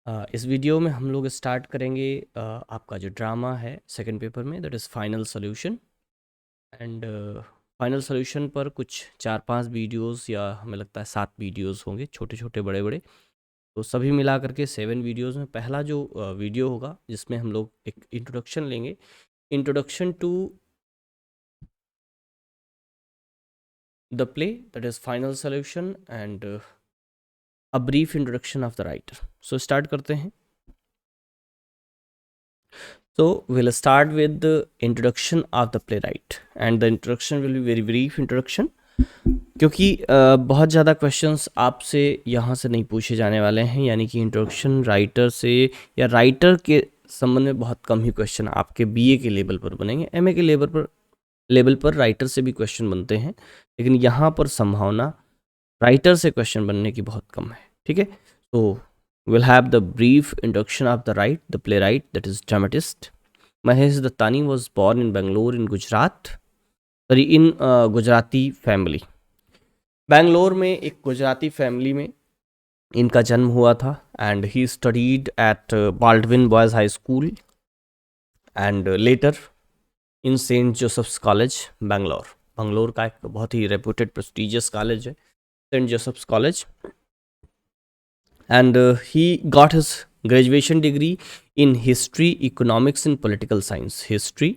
इस वीडियो में हम लोग स्टार्ट करेंगे आपका जो ड्रामा है सेकंड पेपर में, that is final solution. And final solution पर कुछ 4-5 वीडियोस या हमें लगता है 7 वीडियोस होंगे, छोटे छोटे बड़े बड़े। तो सभी मिला करके 7 वीडियोस में पहला जो वीडियो होगा जिसमें हम लोग एक इंट्रोडक्शन लेंगे, introduction to the play that is final solution and a brief introduction of the writer. So start करते हैं। So we'll start with the introduction of the playwright, and the introduction will be very brief introduction, क्योंकि बहुत ज़्यादा questions आपसे यहाँ से नहीं पूछे जाने वाले हैं, यानी कि इंट्रोडक्शन राइटर से या राइटर के संबंध में बहुत कम ही क्वेश्चन आपके बीए के लेवल पर बनेंगे। एमए के लेवल पर राइटर से भी क्वेश्चन बनते हैं, लेकिन यहाँ पर संभावना राइटर से क्वेश्चन बनने की बहुत कम है। ठीक है, तो we'll have the brief introduction of the playwright, that is dramatist. Mahesh Dattani was born in Bangalore in Gujarat, in Gujarati family. Bangalore में एक गुजराती फैमिली में इनका जन्म हुआ था, and he studied at Baldwin Boys High School and later in Saint Joseph's College Bangalore. Bangalore का एक बहुत ही रेप्यूटेड प्रेस्टिजियस कॉलेज है, Saint Joseph's College. And he got his graduation degree in history, economics and political science. History,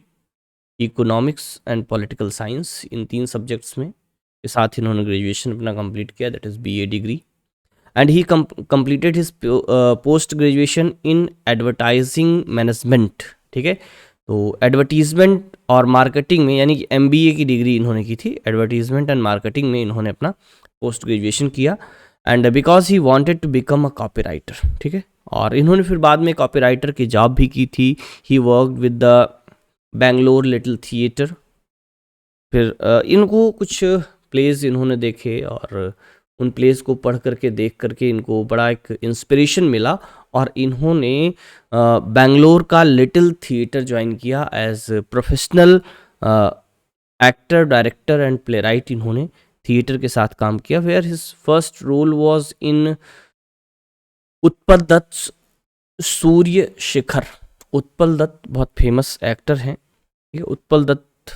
economics and political science, in 3 subjects में के साथ इन्होंने graduation अपना कंप्लीट किया, that is BA degree. And he completed his post graduation in advertising management. ठीक है, तो advertisement और मार्केटिंग में, यानी कि एमबीए की डिग्री इन्होंने की थी, एडवर्टीजमेंट एंड मार्केटिंग में इन्होंने अपना पोस्ट ग्रेजुएशन किया। And because he wanted to become a copywriter. ठीक है, और इन्होंने फिर बाद में कॉपी राइटर की जॉब भी की थी। He worked with the Bangalore little theatre. फिर इनको कुछ प्लेस इन्होंने देखे, और उन प्लेस को पढ़ करके देख करके इनको बड़ा एक इंस्पिरेशन मिला, और इन्होंने बैंगलोर का लिटिल थिएटर ज्वाइन किया as professional actor, director and playwright. इन्होंने थिएटर के साथ काम किया। Where his first role was in Utpal Dutt Surya Shikhar. Utpal Dutt बहुत फेमस एक्टर हैं। उत्पल दत्त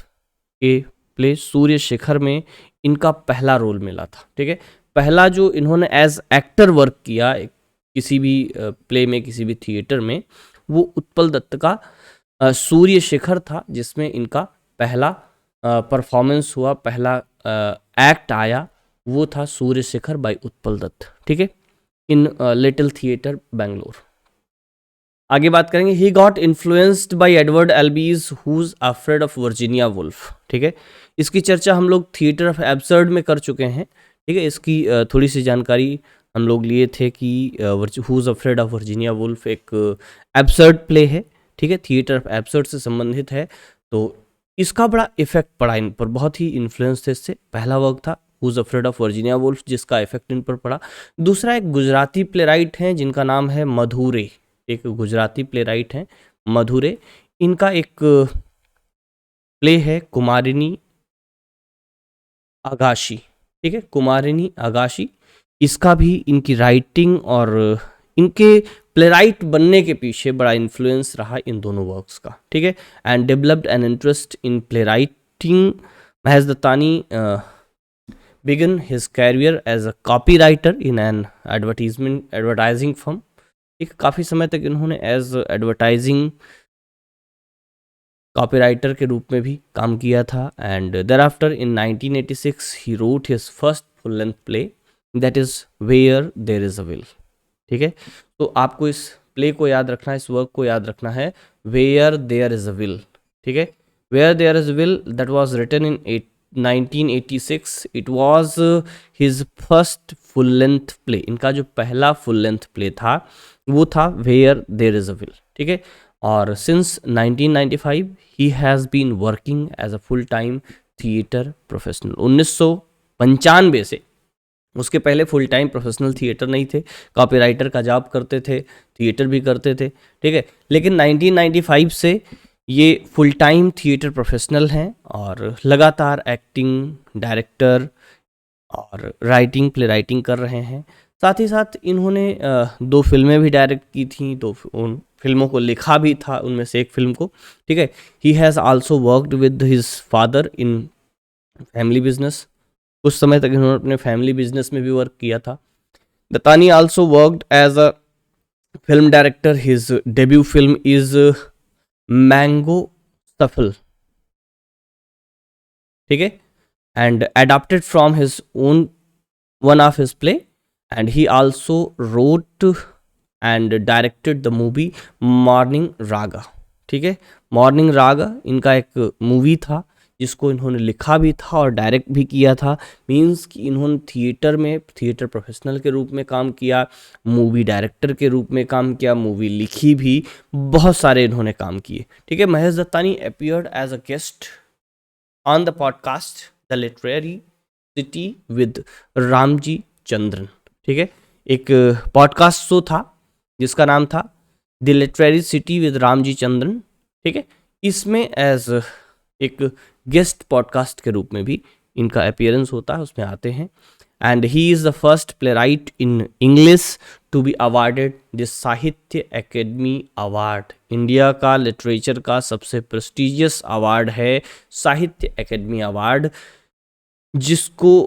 के प्ले सूर्य शिखर में इनका पहला रोल मिला था। ठीक है, पहला जो इन्होंने एज एक्टर वर्क किया किसी भी प्ले में, किसी भी थिएटर में, वो उत्पल दत्त का सूर्य शिखर था, जिसमें इनका पहला परफॉर्मेंस हुआ, पहला एक्ट आया, वो था सूर्य शिखर बाय उत्पल दत्त। ठीक है, इन लिटिल थिएटर बैंगलोर। आगे बात करेंगे। He got influenced by Edward Albee's who's afraid of Virginia Woolf. ठीक है, इसकी चर्चा हम लोग थिएटर ऑफ एब्सर्ड में कर चुके हैं। ठीक है, इसकी थोड़ी सी जानकारी हम लोग लिए थे कि who's afraid of Virginia Woolf एक एब्सर्ड प्ले है। ठीक है, थिएटर ऑफ एब्सर्ड से संबंधित है, तो इसका बड़ा इफेक्ट पड़ा इन पर, बहुत ही इन्फ्लुएंस थे इससे। पहला वर्क था who's afraid of Virginia Woolf, जिसका इफेक्ट इन पर पड़ा। दूसरा एक गुजराती प्लेराइट हैं जिनका नाम है मधुरे। एक गुजराती प्लेराइट हैं मधुरे। इनका एक प्ले है कुमारिनी आगाशी। ठीक है, कुमारिनी आगाशी। इसका भी इनकी राइटिंग और इनके प्लेराइट बनने के पीछे बड़ा इन्फ्लुएंस रहा इन दोनों वर्क्स का। ठीक है, and developed an interest in playwriting. Mahesh Dattani began his career as a copywriter in an advertising firm. ठीक, काफ़ी समय तक इन्होंने एज एडवर्टाइजिंग कॉपी राइटर के रूप में भी काम किया था। And thereafter in 1986 he wrote his first full length play, that is where there is a will. ठीक है, तो आपको इस प्ले को याद रखना है, इस वर्क को याद रखना है, where there is a will. ठीक है, where there is a will, that was written in 1986। It was his first full length play. इनका जो पहला फुल लेंथ प्ले था वो था where there is a will. ठीक है, और since 1995 he has been working as a full time theatre professional. 1995 से, उसके पहले फुल टाइम प्रोफेशनल थिएटर नहीं थे, कॉपी राइटर का जॉब करते थे, थिएटर भी करते थे। ठीक है, लेकिन 1995 से ये फुल टाइम थिएटर प्रोफेशनल हैं और लगातार एक्टिंग, डायरेक्टर और राइटिंग, प्ले राइटिंग कर रहे हैं। साथ ही साथ इन्होंने 2 फिल्में भी डायरेक्ट की थी, उन फिल्मों को लिखा भी था, उनमें से एक फिल्म को, ठीक है। He has also worked with his father in family business. कुछ समय तक इन्होंने अपने फैमिली बिजनेस में भी वर्क किया था। Dattani also worked as a film director. His debut film is Mango Souffle, ठीक है, and adapted from his own one of his play, and he also wrote and directed the movie morning raga, ठीक है। Morning रागा इनका एक movie था जिसको इन्होंने लिखा भी था और डायरेक्ट भी किया था। मींस कि इन्होंने थिएटर में थिएटर प्रोफेशनल के रूप में काम किया, मूवी डायरेक्टर के रूप में काम किया, मूवी लिखी भी, बहुत सारे इन्होंने काम किए, ठीक है। Mahesh Dattani appeared as a guest on the podcast the literary city with Ramji Chandran, ठीक है। एक पॉडकास्ट शो था जिसका नाम था the literary city with Ramji Chandran, ठीक है। इसमें एज एक गेस्ट पॉडकास्ट के रूप में भी इनका अपीयरेंस होता है, उसमें आते हैं। And he is the first playwright in English to be awarded the Sahitya Akademi award. India का लिटरेचर का सबसे प्रेस्टिजियस अवार्ड है साहित्य अकेडमी अवार्ड, जिसको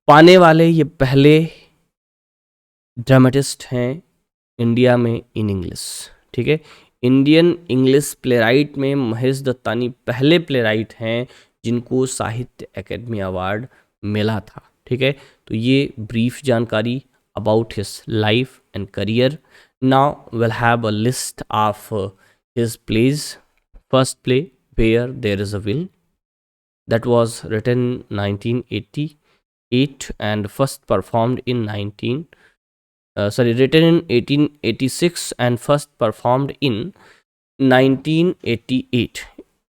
पाने वाले ये पहले ड्रामेटिस्ट हैं इंडिया में इन इंग्लिश, ठीक है। इंडियन इंग्लिश प्लेराइट में महेश दत्तानी पहले प्लेराइट हैं जिनको साहित्य अकेडमी अवार्ड मिला था, ठीक है। तो ये ब्रीफ जानकारी about his life and career. Now will have a list of his plays. First play where there is a will, that was written in 1988 and first performed in written in 1886 and first performed in 1988।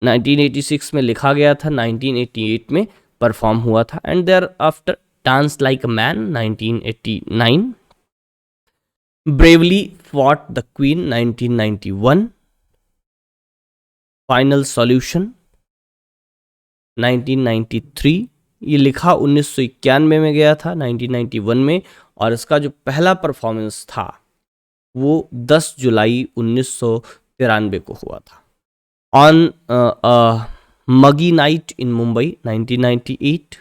1986 में लिखा गया था, 1988 में perform हुआ था। And thereafter dance like a man 1989, bravely fought the queen 1991, final solution 1993। ये लिखा 1991 में गया था, 1991 में, और इसका जो पहला परफॉर्मेंस था वो 10 जुलाई 1993 को हुआ था। On muggy night in Mumbai 1998,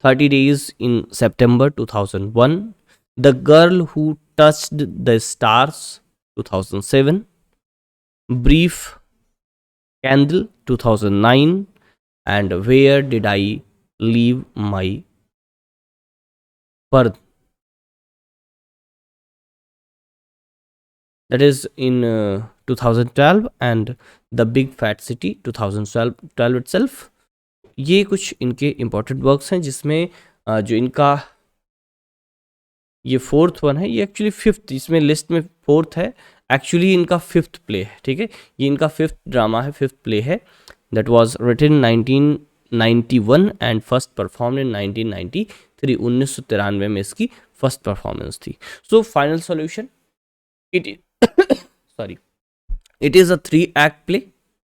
30 days in September 2001, the girl who touched the stars 2007, brief candle 2009, and where did I leave my birth, that is in 2012, and the big fat city 2012 itself। ये कुछ इनके important works हैं जिसमें जो इनका ये fourth one है, ये एक्चुअली फिफ्थ, इसमें लिस्ट में फोर्थ है, एक्चुअली इनका फिफ्थ प्ले है, ठीक है। ये इनका फिफ्थ ड्रामा है, फिफ्थ प्ले है। that was written in 1991 and first performed in 1993। 1993 में इसकी फर्स्ट परफॉर्मेंस थी। So final solution it sorry it is a 3 act play,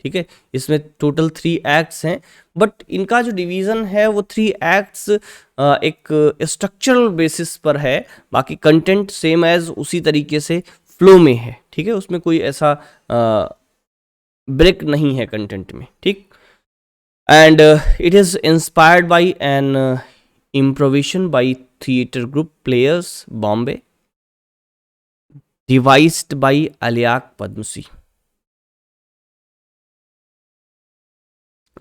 ठीक है। इसमें टोटल 3 एक्ट्स हैं, बट इनका जो डिवीज़न है वो 3 एक्ट्स एक स्ट्रक्चरल बेसिस पर है, बाकी कंटेंट सेम एज उसी तरीके से फ्लो में है, ठीक है। उसमें कोई ऐसा ब्रेक नहीं है कंटेंट में, ठीक। And it is inspired by an improvisation by theatre group players Bombay, devised by Alyque Padamsee.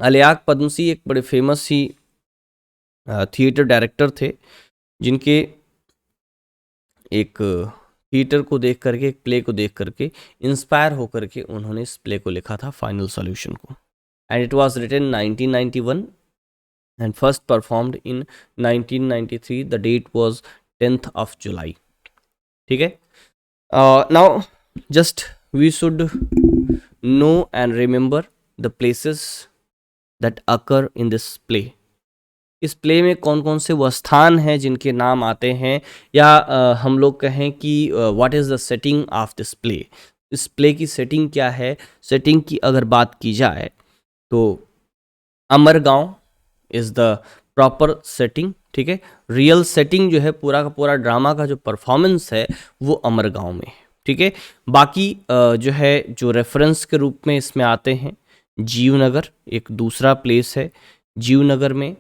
Alyque Padamsee एक बड़े फेमस ही थिएटर डायरेक्टर थे, जिनके एक थिएटर को देख करके, एक प्ले को देख करके इंस्पायर होकर के उन्होंने इस प्ले को लिखा था, फाइनल सॉल्यूशन को। And it was written 1991 and first performed in 1993। The date was 10th of July, ठीक है। Now just we should know and remember the places that occur in this play. इस play में कौन कौन से वो स्थान हैं जिनके नाम आते हैं, या हम लोग कहें कि what is the setting of this play. इस प्ले की सेटिंग क्या है। सेटिंग की अगर बात की जाए तो अमरगांव इज़ द प्रॉपर सेटिंग, ठीक है। रियल सेटिंग जो है पूरा का पूरा ड्रामा का जो परफॉर्मेंस है वो अमरगांव में है, ठीक है। बाकी जो है जो रेफरेंस के रूप में इसमें आते हैं जीवनगर, एक दूसरा प्लेस है जीवनगर में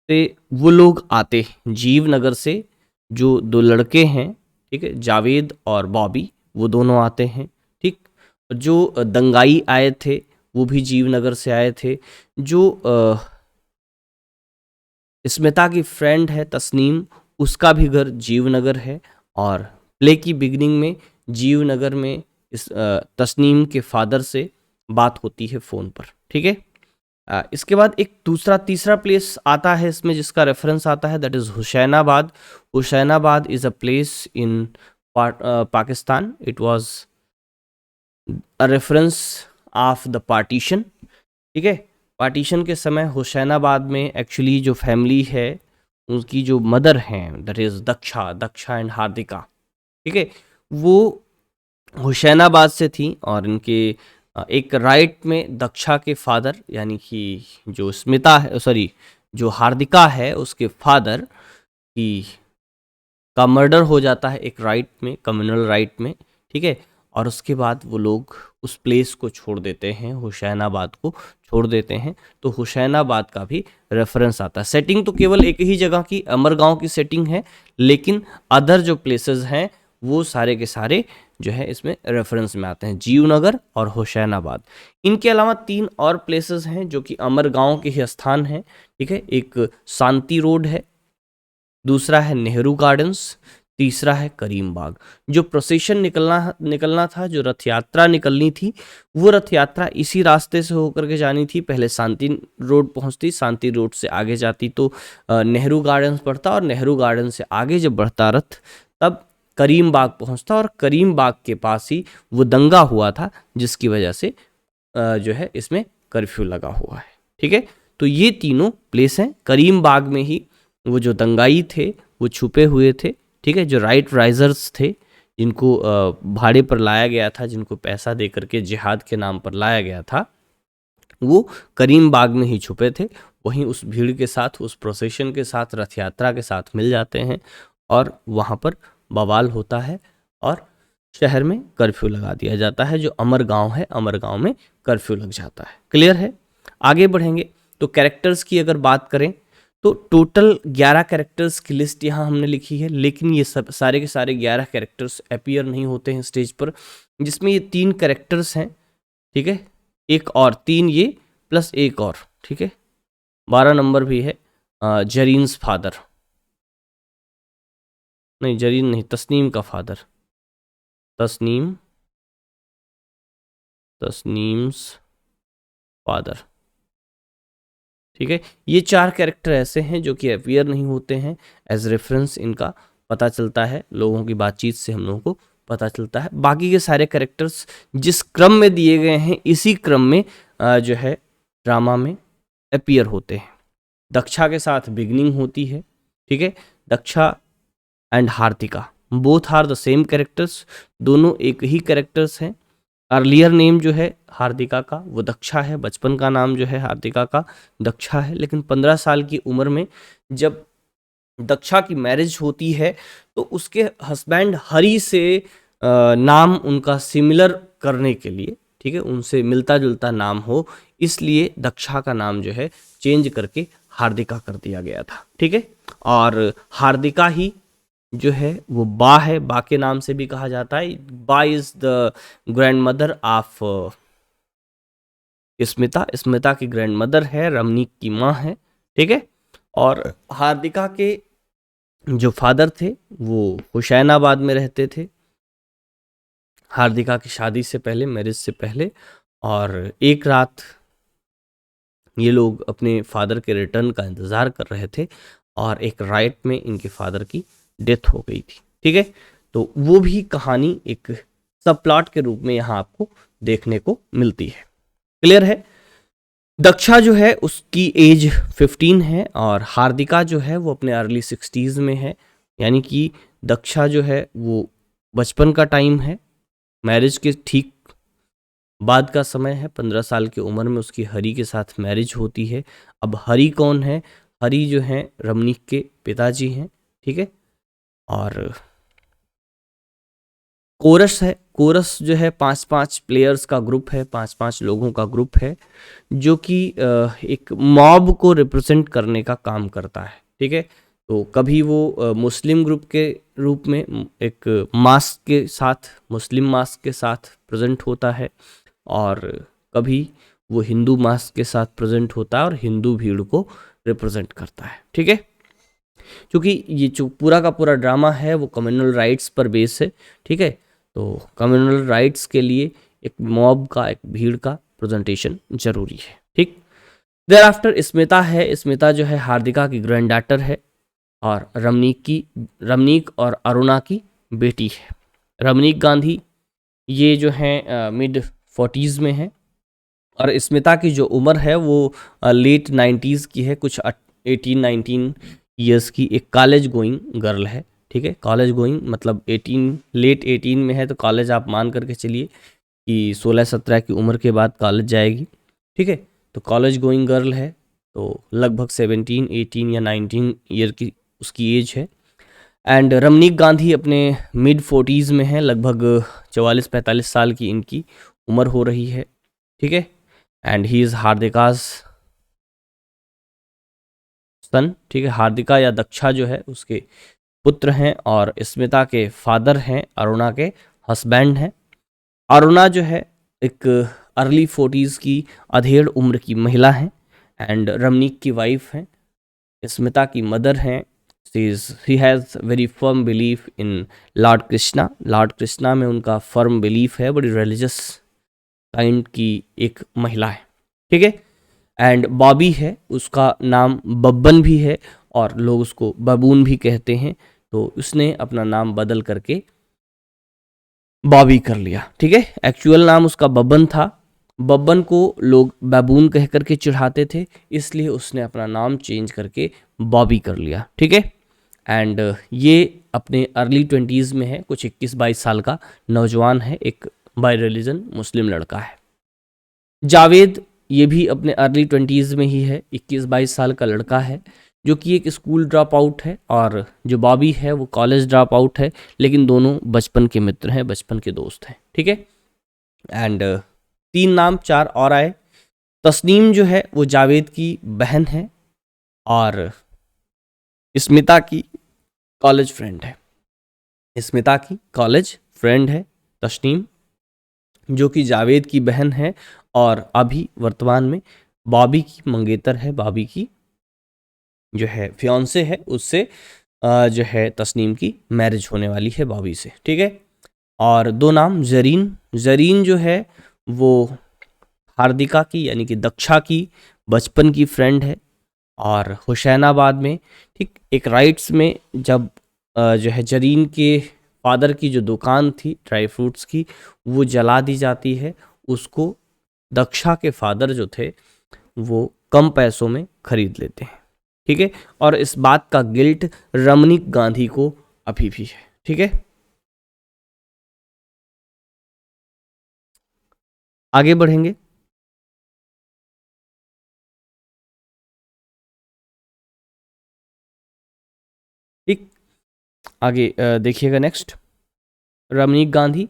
से वो लोग आते हैं, जीवनगर से जो दो लड़के हैं, ठीक है, जावेद और बॉबी, वो दोनों आते हैं, ठीक। जो दंगाई आए थे वो भी जीवनगर से आए थे। जो स्मिता की फ्रेंड है तस्नीम, उसका भी घर जीवनगर है। और प्ले की बिगिनिंग में जीवनगर में इस तस्नीम के फादर से बात होती है फ़ोन पर, ठीक है। इसके बाद एक दूसरा तीसरा प्लेस आता है इसमें जिसका रेफरेंस आता है, that is Hussainabad. Hussainabad is a place in Pakistan. It was a reference of the partition, ठीक है। पार्टीशन के समय हुसैनाबाद में एक्चुअली जो फैमिली है उनकी जो मदर हैं, that is Daksha and Hardika, ठीक है, वो हुसैनाबाद से थी। और इनके एक राइट में दक्षा के फादर यानी कि जो स्मिता है, सॉरी जो हार्दिका है उसके फादर की का मर्डर हो जाता है एक राइट में, कम्युनल राइट में, ठीक है। और उसके बाद वो लोग उस प्लेस को छोड़ देते हैं, हुसैनाबाद को छोड़ देते हैं। तो हुसैनाबाद का भी रेफरेंस आता है। सेटिंग तो केवल एक ही जगह की अमरगांव की सेटिंग है, लेकिन अदर जो प्लेसेस हैं वो सारे के सारे जो है इसमें रेफरेंस में आते हैं, जीवनगर और हुसैनाबाद। इनके अलावा 3 और प्लेसेस हैं जो कि अमरगांव के ही स्थान हैं, ठीक है। एक शांति रोड है, दूसरा है नेहरू गार्डन्स, तीसरा है करीम बाग। जो प्रोसेशन निकलना था, जो रथ यात्रा निकलनी थी, वो रथ यात्रा इसी रास्ते से होकर के जानी थी। पहले शांति रोड पहुंचती, शांति रोड से आगे जाती तो नेहरू गार्डन्स पड़ता, और नेहरू गार्डन से आगे जब बढ़ता रथ तब करीम बाग पहुंचता, और करीम बाग के पास ही वो दंगा हुआ था जिसकी वजह से जो है इसमें कर्फ्यू लगा हुआ है, ठीक है। तो ये तीनों प्लेस हैं। करीम बाग में ही वो जो दंगाई थे वो छुपे हुए थे, ठीक है। जो राइट राइजर्स थे जिनको भाड़े पर लाया गया था, जिनको पैसा दे करके जिहाद के नाम पर लाया गया था, वो करीम बाग में ही छुपे थे। वहीं उस भीड़ के साथ, उस प्रोसेशन के साथ, रथ यात्रा के साथ मिल जाते हैं और वहाँ पर बवाल होता है और शहर में कर्फ्यू लगा दिया जाता है। जो अमरगांव है, अमरगांव में कर्फ्यू लग जाता है। क्लियर है? आगे बढ़ेंगे तो कैरेक्टर्स की अगर बात करें तो टोटल 11 कैरेक्टर्स की लिस्ट यहाँ हमने लिखी है, लेकिन ये सब सारे के सारे 11 कैरेक्टर्स अपीयर नहीं होते हैं स्टेज पर, जिसमें ये 3 कैरेक्टर्स हैं, ठीक है, एक और 3 ये प्लस एक और, ठीक है। 12 नंबर भी है जरीन्स फादर, नहीं जरीन नहीं, तस्नीम का फादर, तस्नीम्स फादर, ठीक है। ये 4 कैरेक्टर ऐसे हैं जो कि अपियर नहीं होते हैं। एज रेफरेंस इनका पता चलता है, लोगों की बातचीत से हम लोगों को पता चलता है। बाकी के सारे कैरेक्टर्स जिस क्रम में दिए गए हैं इसी क्रम में जो है ड्रामा में अपियर होते हैं। दक्षा के साथ बिगनिंग होती है, ठीक है। Daksha and Hardika both are the same characters, दोनों एक ही कैरेक्टर्स हैं। अर्लियर नेम जो है हार्दिका का वो दक्षा है, बचपन का नाम जो है हार्दिका का दक्षा है, लेकिन 15 साल की उम्र में जब दक्षा की मैरिज होती है तो उसके हस्बैंड हरी से नाम उनका सिमिलर करने के लिए, ठीक है, उनसे मिलता जुलता नाम हो, इसलिए दक्षा का नाम जो है चेंज करके हार्दिका कर दिया गया था, ठीक है। और हार्दिका ही जो है वो बा है, बा के नाम से भी कहा जाता है। बा is the grand mother of Smita की ग्रैंड मदर है, रमनीक की माँ है, ठीक है। और हार्दिका के जो फादर थे वो हुसैनाबाद में रहते थे हार्दिका की शादी से पहले, मैरिज से पहले। और एक रात ये लोग अपने फादर के रिटर्न का इंतज़ार कर रहे थे और एक राइट में इनके फादर की डेथ हो गई थी, ठीक है। तो वो भी कहानी एक सब प्लॉट के रूप में यहाँ आपको देखने को मिलती है। क्लियर है? दक्षा जो है उसकी एज 15 है और हार्दिका जो है वो अपने अर्ली 60s में है, यानी कि दक्षा जो है वो बचपन का टाइम है, मैरिज के ठीक बाद का समय है। 15 साल की उम्र में उसकी हरी के साथ मैरिज होती है। अब हरी कौन है? हरि जो हैं रमणीक के पिताजी हैं, ठीक है। और कोरस है, कोरस जो है 5-5 प्लेयर्स का ग्रुप है, 5-5 लोगों का ग्रुप है, जो कि एक मॉब को रिप्रेजेंट करने का काम करता है, ठीक है। तो कभी वो मुस्लिम ग्रुप के रूप में एक मास्क के साथ, मुस्लिम मास्क के साथ प्रेजेंट होता है, और कभी वो हिंदू मास्क के साथ प्रेजेंट होता है और हिंदू भीड़ को रिप्रेजेंट करता है, ठीक है। क्योंकि ये जो पूरा का पूरा ड्रामा है वो कम्युनल राइट्स पर बेस है, ठीक है। तो कम्युनल राइट्स के लिए एक मॉब का, एक भीड़ का प्रेजेंटेशन जरूरी है, ठीक। देयर आफ्टर स्मिता है, स्मिता जो है हार्दिका की ग्रैंड डॉटर है, और रमनीक और अरुणा की बेटी है। रमनीक गांधी ये जो है मिड 40s में है, और स्मिता की जो उम्र है वो लेट 90s की है, कुछ 18-19 ईयर्स की एक कॉलेज गोइंग गर्ल है, ठीक है। कॉलेज गोइंग मतलब 18, लेट 18 में है तो कॉलेज आप मान करके चलिए कि 16-17 की उम्र के बाद कॉलेज जाएगी, ठीक है। तो कॉलेज गोइंग गर्ल है, तो लगभग 17, 18 या 19 ईयर की उसकी एज है। एंड रमनीक गांधी अपने मिड 40s में है, लगभग 44-45 साल की इनकी उम्र हो रही है, ठीक है। एंड ही इज़ हार्दिकाज सन, ठीक है। हार्दिका या दक्षा जो है उसके पुत्र हैं, और स्मिता के फादर हैं, अरुणा के हस्बैंड हैं। अरुणा जो है एक अर्ली 40s की अधेड़ उम्र की महिला हैं, एंड रमनीक की वाइफ हैं, स्मिता की मदर हैं। He has very firm belief in Lord Krishna, Lord Krishna में उनका फर्म बिलीफ है, बड़ी रिलीजियस काइंड की एक महिला है, ठीक है। एंड बॉबी है, उसका नाम बब्बन भी है, और लोग उसको बबून भी कहते हैं, तो उसने अपना नाम बदल करके बॉबी कर लिया, ठीक है। एक्चुअल नाम उसका बब्बन था, बब्बन को लोग बाबून कह करके चिढ़ाते थे, इसलिए उसने अपना नाम चेंज करके बॉबी कर लिया, ठीक है। एंड ये अपने अर्ली 20s में है, कुछ 21-22 साल का नौजवान है, एक बाय रिलीजन मुस्लिम लड़का है। जावेद ये भी अपने अर्ली 20s में ही है, 21-22 साल का लड़का है, जो कि एक स्कूल ड्रॉप आउट है, और जो बॉबी है वो कॉलेज ड्रॉप आउट है, लेकिन दोनों बचपन के मित्र हैं, बचपन के दोस्त हैं, ठीक है। एंड 3 नाम 4 और आए। तस्नीम जो है वो जावेद की बहन है, और स्मिता की कॉलेज फ्रेंड है, स्मिता की कॉलेज फ्रेंड है तस्नीम, जो कि जावेद की बहन है, और अभी वर्तमान में बॉबी की मंगेतर है, बॉबी की जो है फियांसे है, उससे जो है तस्नीम की मैरिज होने वाली है बॉबी से, ठीक है। और 2 नाम, जरीन, जरीन जो है वो हार्दिका की यानी कि दक्षा की बचपन की फ्रेंड है, और हुसैनाबाद में, ठीक, एक राइट्स में जब जो है जरीन के फादर की जो दुकान थी ड्राई फ्रूट्स की, वो जला दी जाती है, उसको दक्षा के फादर जो थे वो कम पैसों में खरीद लेते हैं, ठीक है। और इस बात का गिल्ट रमनीक गांधी को अभी भी है, ठीक है। आगे बढ़ेंगे। ठीक, आगे देखिएगा नेक्स्ट, रमनीक गांधी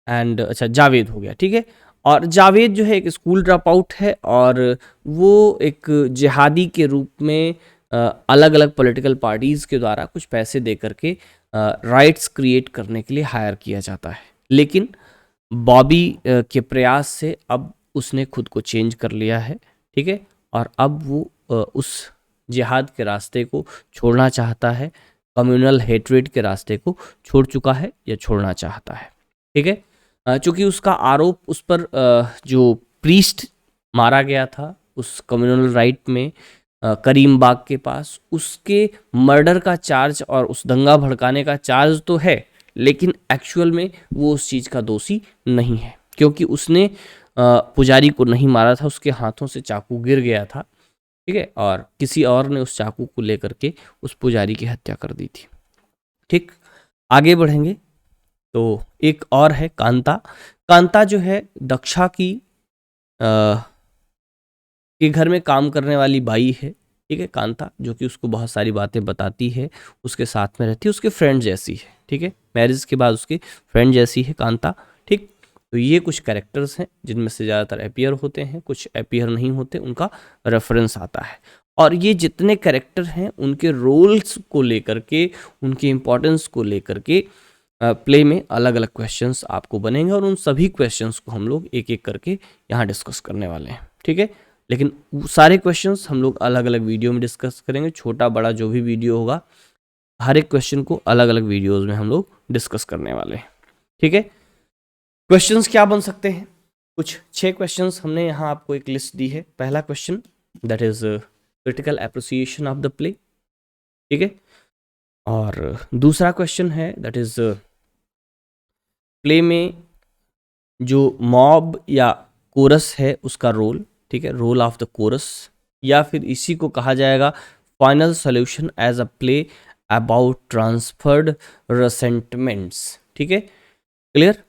एंड अच्छा जावेद हो गया, ठीक है। और जावेद जो है एक स्कूल ड्रॉप आउट है, और वो एक जिहादी के रूप में अलग अलग पॉलिटिकल पार्टीज़ के द्वारा कुछ पैसे दे करके राइट्स क्रिएट करने के लिए हायर किया जाता है, लेकिन बॉबी के प्रयास से अब उसने खुद को चेंज कर लिया है, ठीक है। और अब वो उस जिहाद के रास्ते को छोड़ना चाहता है, कम्युनल हेट्रेड के रास्ते को छोड़ चुका है या छोड़ना चाहता है, ठीक है। चूंकि उसका आरोप उस पर जो प्रीस्ट मारा गया था उस कम्युनल राइट में करीम बाग के पास, उसके मर्डर का चार्ज और उस दंगा भड़काने का चार्ज तो है, लेकिन एक्चुअल में वो उस चीज़ का दोषी नहीं है, क्योंकि उसने पुजारी को नहीं मारा था, उसके हाथों से चाकू गिर गया था, ठीक है, और किसी और ने उस चाकू को लेकर के उस पुजारी की हत्या कर दी थी, ठीक। आगे बढ़ेंगे तो एक और है कांता, कांता जो है दक्षा की के घर में काम करने वाली बाई है, ठीक है, कांता, जो कि उसको बहुत सारी बातें बताती है, उसके साथ में रहती है, उसके फ्रेंड जैसी है, ठीक है, मैरिज के बाद उसकी फ्रेंड जैसी है कांता, ठीक। तो ये कुछ कैरेक्टर्स हैं जिनमें से ज़्यादातर अपीयर होते हैं, कुछ अपीयर नहीं होते, उनका रेफरेंस आता है। और ये जितने कैरेक्टर हैं उनके रोल्स को लेकर के, उनकी इम्पोर्टेंस को लेकर के प्ले में अलग अलग क्वेश्चंस आपको बनेंगे, और उन सभी क्वेश्चंस को हम लोग एक एक करके यहाँ डिस्कस करने वाले हैं, ठीक है। लेकिन सारे क्वेश्चंस हम लोग अलग अलग वीडियो में डिस्कस करेंगे, छोटा बड़ा जो भी वीडियो होगा, हर एक क्वेश्चन को अलग अलग वीडियोज़ में हम लोग डिस्कस करने वाले हैं, ठीक है। क्वेश्चंस क्या बन सकते हैं? कुछ 6 क्वेश्चंस हमने यहाँ आपको एक लिस्ट दी है। पहला question that is critical appreciation of the play, ठीक है। और दूसरा क्वेश्चन है दैट इज प्ले में जो मॉब या कोरस है उसका रोल, ठीक है, रोल ऑफ द कोरस, या फिर इसी को कहा जाएगा final solution as a play about transferred resentments, ठीक है, क्लियर।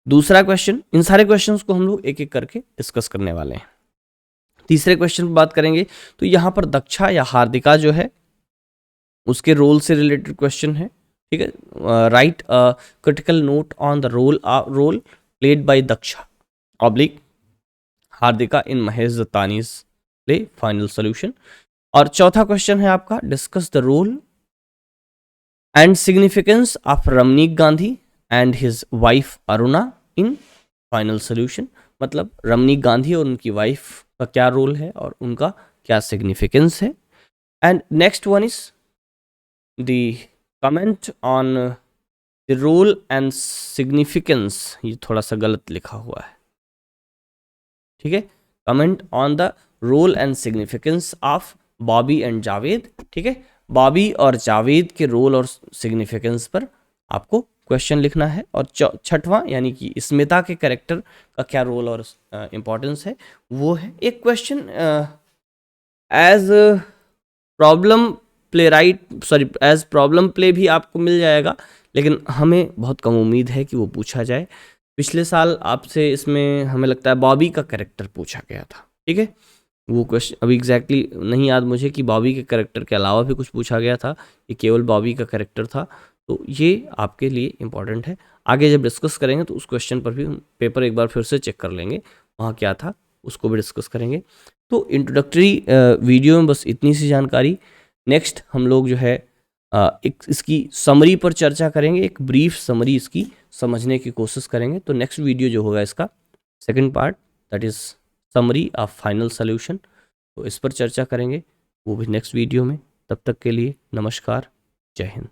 दूसरा क्वेश्चन, इन सारे क्वेश्चंस को हम लोग एक एक करके डिस्कस करने वाले हैं। तीसरे क्वेश्चन पर बात करेंगे तो यहाँ पर दक्षा या हार्दिका जो है उसके रोल से रिलेटेड क्वेश्चन है, ठीक है। Write critical note on the role played by Daksha oblique Hardika in Mahesh Dattani's play final solution. और चौथा क्वेश्चन है आपका discuss the role and significance of Ramnik Gandhi and his wife Aruna in final solution. मतलब रमनीक गांधी और उनकी वाइफ का क्या रोल है और उनका क्या सिग्निफिकेंस है। And next one is the comment on the role and significance, ये थोड़ा सा गलत लिखा हुआ है, ठीक है, comment on the role and significance of Bobby and Javed, ठीक है। बॉबी और जावेद के रोल और सिग्निफिकेंस पर आपको क्वेश्चन लिखना है। और छठवां यानी कि स्मिता के कैरेक्टर का क्या रोल और इम्पोर्टेंस है वो है। एक question as problem play as problem play भी आपको मिल जाएगा, लेकिन हमें बहुत कम उम्मीद है कि वो पूछा जाए। पिछले साल आपसे इसमें हमें लगता है बॉबी का कैरेक्टर पूछा गया था, ठीक है। वो क्वेश्चन अभी एग्जैक्टली नहीं याद मुझे कि बॉबी के कैरेक्टर के अलावा भी कुछ पूछा गया था, ये केवल बॉबी का कैरेक्टर था। तो ये आपके लिए इम्पॉर्टेंट है। आगे जब डिस्कस करेंगे तो उस क्वेश्चन पर भी हम पेपर एक बार फिर से चेक कर लेंगे, वहाँ क्या था उसको भी डिस्कस करेंगे। तो इंट्रोडक्टरी वीडियो में बस इतनी सी जानकारी। नेक्स्ट हम लोग जो है एक इसकी समरी पर चर्चा करेंगे, एक ब्रीफ समरी इसकी समझने की कोशिश करेंगे। तो नेक्स्ट वीडियो जो होगा इसका second part that is summary of final solution, तो इस पर चर्चा करेंगे, वो भी नेक्स्ट वीडियो में। तब तक के लिए नमस्कार, जय हिंद।